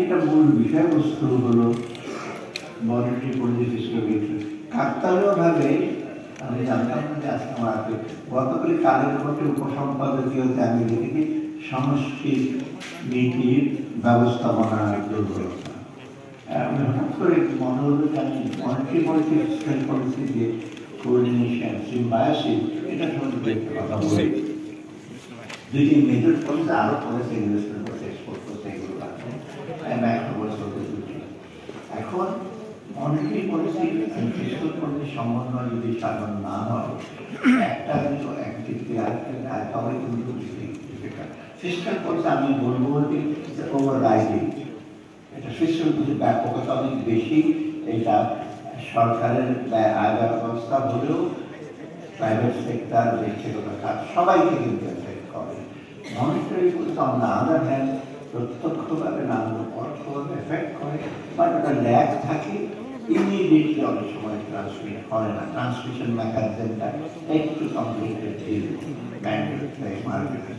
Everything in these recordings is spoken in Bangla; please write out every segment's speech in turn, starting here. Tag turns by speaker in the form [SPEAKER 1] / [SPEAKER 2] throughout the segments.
[SPEAKER 1] এটা মূল বিষয়বস্তু হলো মনিটারি পলিসি ফিসকাল কাকতালীয়ভাবে আমি জানতাম না যে আজকে আমার গতকাল কালের মধ্যে উপসম্পাদকীয় আমি দেখি সমষ্টি নীতির ব্যবস্থাপনার দুর্বলতা। আমি হঠাৎ করে মনে হলো যে আমি মনিটারি পলিসি ফিসকাল পলিসি যে কোঅর্ডিনেশন সিম্বায়োসিস এটা সম্বন্ধে কথা বলি। দুইটি মেজর পলিসি আরো পলিসি ইনভেস্টমেন্ট করছে এক্সপোর্ট করছে এগুলো আছে এখন মনিটারি পলিসি ফিসকাল পলিসি সমন্বয় যদি সাধন না হয় একটা কিন্তু একদিকে আরেকটা তবে কিন্তু ফিসকাল পলিসি আমি বলবো যে ওভার রাইডিং এটা ফিসকাল পলিসি ব্যাপকতা অনেক বেশি। এটা সরকারের আয় ব্যবস্থা হলেও প্রাইভেট সেক্টর ব্যক্তিগত খাত সবাইকে কিন্তু এফেক্ট করে। Monetary policy on the other hand প্রত্যক্ষভাবে না পরোক্ষভাবে এফেক্ট করে, বাট ওটা ল্যাগ থাকে, ইমিডিয়েটলি অনেক সময় ট্রান্সমিট করে না। ট্রান্সমিশন মেকানিজমটা একটু কমপ্লিকেটেড মার্কেটের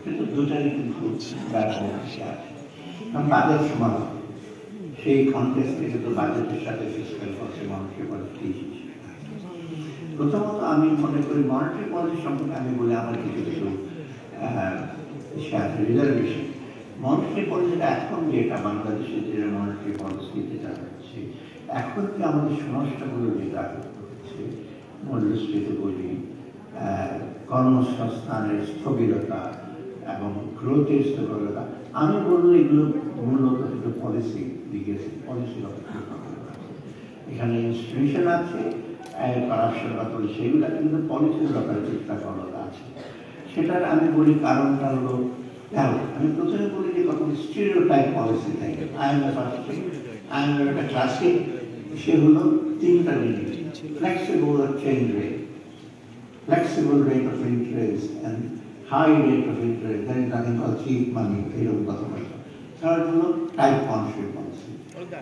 [SPEAKER 1] কিন্তু দুটারই কিন্তু ব্যাপক আছে। কারণ বাজেট সমাধান সেই কনটেক্সটে কিন্তু বাজেটের সাথে ফিসকাল পলিসি মনিটারি পলিসি। প্রথমত আমি মনে করি মনিটারি পলিসি সম্পর্কে আমি বলি আমার কিছু কিছু রিজার্ভেশন। মনিটারি পলিসিটা এখন যেটা বাংলাদেশের যে মনিটারি পলিসি যেটা হচ্ছে এখন কি আমাদের সমস্যাগুলো যেটা হচ্ছে মূল্যস্ফীতি বলি, কর্মসংস্থানের স্থবিরতা এবং গ্রোথের স্থবিরতা, আমি বলবো এগুলো মূলত কিন্তু পলিসি দিকে পলিসি এখানে ইনস্টিটিউশন আছে করাপশন বা সেগুলো কিন্তু পলিসির ব্যাপারে চেষ্টা করা আছে। সেটার আমি বলি কারণটা হলো আমি প্রথমে বলি যে কত স্টিরিওটাইপ পলিসি থাকে। আইএমএফ একটা ক্লাসিক সে হলো তিনটা জিনিস: flexible change rate, flexible rate of interest and high rate of interest, there is nothing called cheap money, এরকম কথা বলতো। থার্ড হলো টাইপ কনস্ট্রিক্ট পলিসি।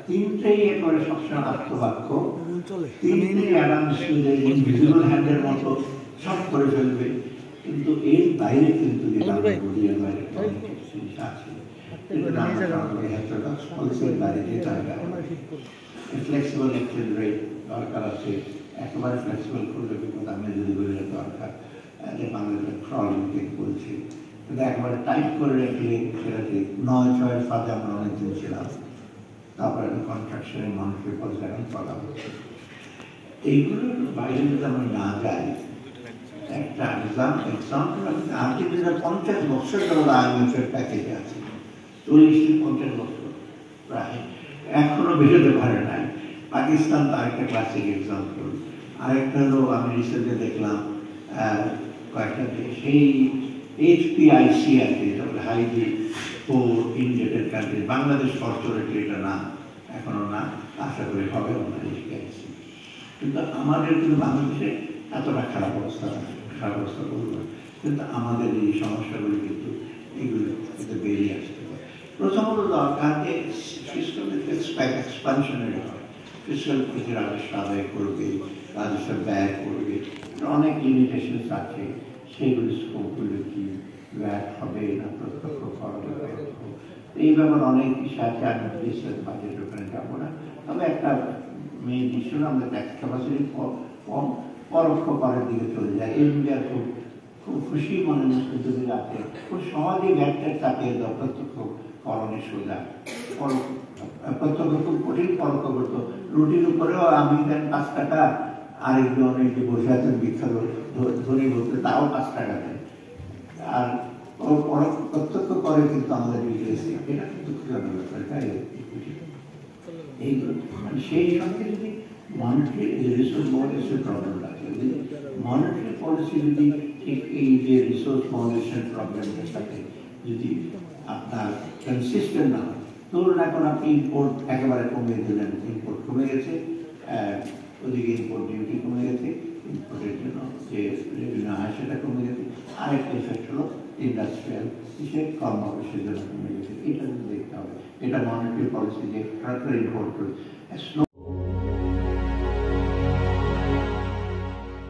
[SPEAKER 1] তিনটেই একেবারে সবসময় আত্মবাক্য, তিনটেই অ্যাডাম স্মিথের ইনভিজিবল হ্যান্ডের মতো সব করে ফেলবে, কিন্তু এর বাইরে কিন্তু যেটা বলি এর বাইরে অনেক জিনিস আছে। পলিসির বাইরে যেটা ফ্লেক্সিবল এক্সচেঞ্জ রেট দরকার আছে, একেবারে ফ্লেক্সিবল করলে বিপদ। আমি যদি বলি দরকার যে বাংলাদেশের ফ্রলিং বলছি, কিন্তু একেবারে টাইট করে রাখলে সেটাকে 9-6 ফাঁদে আমরা অনেকদিন ছিলাম। তারপরে কন্ট্রাকশনের মনিটারি পলিসি এখন চলা হচ্ছে। এইগুলোর বাইরে যদি আমরা না যাই, একটা এক্সাম্পল আজকে 50 বছর ধরে আইএমএফের প্যাকেজে আছে, 40-50 বছর প্রায়, এখনো বেরোতে পারে নাই। পাকিস্তান তার একটা ক্লাসিক এক্সাম্পল। আরেকটা হলো আমি রিসেন্টলি দেখলাম কয়েকটা সেই HPIC আছে, হাইলি পোর ইনডেটেড কান্ট্রি। বাংলাদেশ ফর্চুনেটলি এটা না, এখনো না, আশা করি হবে না HPIC। কিন্তু আমাদের কিন্তু বাংলাদেশে এতটা খারাপ অবস্থা বলবো, কিন্তু আমাদের এই সমস্যাগুলি কিন্তু এগুলো কিন্তু বেরিয়ে আসতে পারে। প্রথমত দরকার যে ফিসকাল এক্সপানশনারি হয়, ফিসকাল পলিসি রাজস্ব আদায় করবে, রাজস্ব ব্যয় করবে, অনেক লিমিটেশন আছে। সেইগুলি স্কোপগুলো কি ব্যয় হবে না প্রত্যক্ষ খরচ, এই ব্যাপারে অনেক কিছু আছে। আমি বাজেট ওখানে যাবো না, তবে একটা মেইন ইস্যু আমরা ট্যাক্স ক্যাপাসিটি কম, পরোক্ষ করের দিকে চলে যায়। ইন্ডিয়ার খুব খুশি মনে যদি রাখে, খুব সহজেই ভ্যাটটার চাপিয়ে দেওয়া প্রত্যক্ষ করণে সোজা। প্রত্যক্ষ খুব কঠিন, পরোক্ষ করতো রুটির উপরেও আমি দেন 5 টাকা, আরেকজন এই যে বসে আছেন বিখ্যাত ধনী বলতে তাও 5 টাকা দেন। আর প্রত্যক্ষ করে কিন্তু আমাদের বিক্রেছি, এটা কিন্তু এইগুলো সেই সঙ্গে যদি মনিটারি রিসোর্স মডেলেশন প্রবলেম রাখে, মনিটারি পলিসি যদি ঠিক এই যে রিসোর্স মডেলেশন প্রবলেমের সাথে যদি আপনার কনসিস্টেন্ট না হয়, ধরুন এখন আপনি ইম্পোর্ট একেবারে কমিয়ে দিলেন, ইম্পোর্ট কমে গেছে, ওদিকে ইম্পোর্ট ডিউটি কমে গেছে, ইম্পোর্টের জন্য যে রেভিনিউ হয় সেটা কমে গেছে। আরেকটা ইফেক্ট হলো ইন্ডাস্ট্রিয়াল হিসেবে কর্মবিষয়ের জন্য কমে গেছে। এটা দেখতে হবে, এটা মনিটারি পলিসি যে ইম্পোর্ট করে